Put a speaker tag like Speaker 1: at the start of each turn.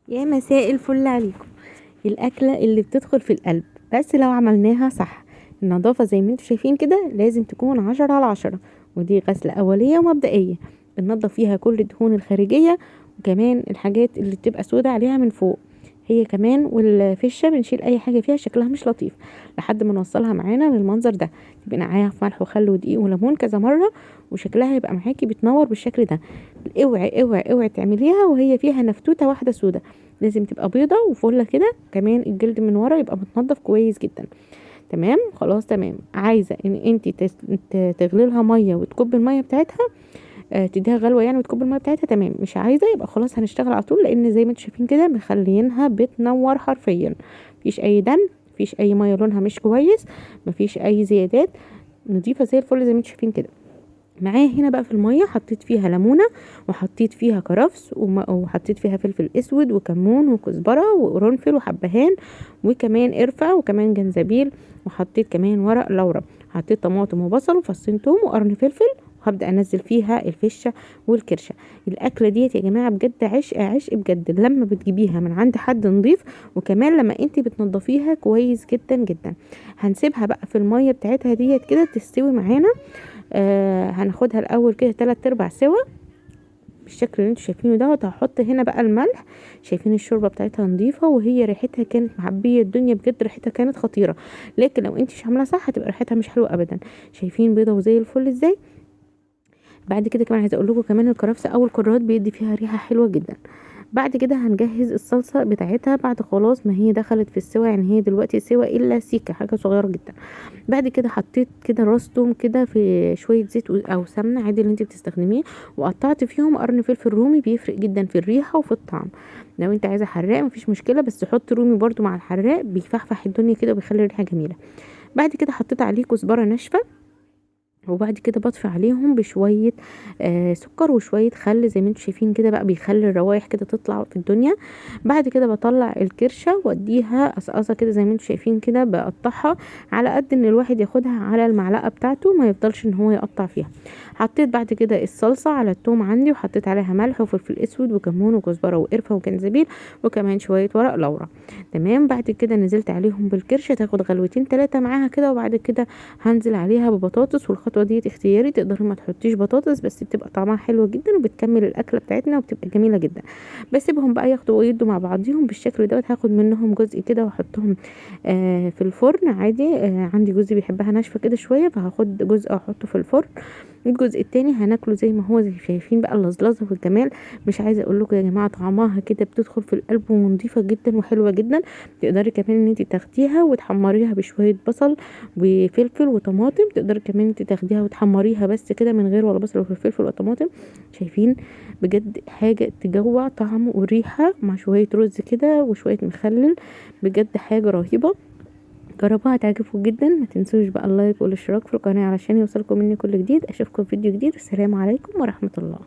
Speaker 1: يا مساء الفل عليكم. الأكلة اللي بتدخل في القلب بس لو عملناها صح. النظافة زي ما انتوا شايفين كده لازم تكون 10/10، ودي غسلة أولية ومبدئية بننضف فيها كل الدهون الخارجية، وكمان الحاجات اللي بتبقى سودة عليها من فوق هي كمان، والفشة بنشيل أي حاجة فيها شكلها مش لطيف لحد ما نوصلها معانا للمنظر ده. تبقى نقعيها في ملح وخل ودقيق وليمون كذا مرة، وشكلها يبقى معاكي بتنور بالشكل ده. اوعي اوعي اوعي تعمليها وهي فيها نفتوتة واحدة سودة، لازم تبقى بيضة وفلة كده، كمان الجلد من ورا يبقى متنضف كويس جدا. تمام خلاص تمام. عايزة ان انت تغلي لها مية وتكب المية بتاعتها، تديها غلوة يعني وتكب المية بتاعتها. تمام. مش عايزة يبقى خلاص هنشتغل على طول، لان زي ما انتوا شايفين كده مخلينها بتنور حرفيا، مفيش اي دم، مفيش اي مية لونها مش كويس، مفيش اي زيادات، نضيفة زي الفل زي ما انتوا شايفين كده. معايا هنا بقى في المية حطيت فيها ليمونة، وحطيت فيها كرفس، وحطيت فيها فلفل اسود وكمون وكزبرة وقرنفل وحبهان، وكمان قرفة وكمان جنزبيل، وحطيت كمان ورق لورا. حطيت طماطم وبصل وفصين توم وقرن فلفل، وهبدأ انزل فيها الفشة والكرشة. الاكلة ديت يا جماعة بجد عشق عشق بجد لما بتجيبيها من عند حد نضيف، وكمان لما انت بتنضفيها كويس جدا جدا. هنسيبها بقى في المية بتاعتها ديت كده تستوي معانا. هناخدها الاول كده 3/4 سوا بالشكل اللي انتوا شايفينه دوت. هحط هنا بقى الملح. شايفين الشوربه بتاعتها نظيفه، وهي ريحتها كانت معبيه الدنيا بجد، ريحتها كانت خطيره. لكن لو انت مش عاملاها صح هتبقى ريحتها مش حلوه ابدا. شايفين بيضه وزي الفل ازاي. بعد كده كمان عايزه اقول لكم كمان الكرفس او الكرات بيدي فيها ريحه حلوه جدا. بعد كده هنجهز الصلصه بتاعتها بعد خلاص ما هي دخلت في السوا، يعني هي دلوقتي سوا الا سيكه حاجه صغيره جدا. بعد كده حطيت كده راس توم كده في شويه زيت او سمنه عادي اللي انت بتستخدميه، وقطعت فيهم قرن فلفل رومي بيفرق جدا في الريحه وفي الطعم. لو انت عايزه حراق مفيش مشكله، بس حط رومي برضو مع الحراق بيفحفح الدنيا كده وبيخلي الريحه جميله. بعد كده حطيت عليه كزبره ناشفه، وبعد كده بطفي عليهم بشويه سكر وشويه خل زي ما انتم شايفين كده، بقى بيخلي الروايح كده تطلع في الدنيا. بعد كده بطلع الكرشه واديها قصقصه كده زي ما انتم شايفين كده، بقطعها على قد ان الواحد ياخدها على المعلقه بتاعته، ما يفضلش ان هو يقطع فيها. حطيت بعد كده الصلصه على التوم عندي، وحطيت عليها ملح وفلفل اسود وكمون وكزبره وقرفه وجنزبيل وكمان شويه ورق لورا. تمام. بعد كده نزلت عليهم بالكرشه تاخد غلوتين 3 معاها كده، وبعد كده هنزل عليها ببطاطس. والخطوه دي اختياري، تقدري ما تحطيش بطاطس بس بتبقى طعمها حلو جدا وبتكمل الاكله بتاعتنا وبتبقى جميله جدا. بسيبهم بقى ياخدوا ويدوا مع بعضيهم بالشكل دوت. هاخد منهم جزء كده واحطهم في الفرن عادي. عندي جزء بيحبها ناشفه كده شويه، فهاخد جزء احطه في الفرن. الجزء التاني هناكله زي ما هو، زي شايفين بقى اللزلزه والجمال. مش عايزه اقول لكم يا جماعه طعمها كده بتدخل في القلب ونظيفه جدا وحلوه جدا. تقدري كمان ان انت تاخديها وتحمريها بشويه بصل وفلفل وطماطم. تقدري كمان انت تاخديها وتحمريها بس كده من غير ولا بصل ولا فلفل ولا طماطم. شايفين بجد حاجه تجوع طعم وريحه مع شويه رز كده وشويه مخلل، بجد حاجه رهيبه. جربوها هتعجبكم جدا. ما تنسوش بقى اللايك والاشتراك في القناه علشان يوصلكم مني كل جديد. اشوفكم في فيديو جديد، والسلام عليكم ورحمه الله.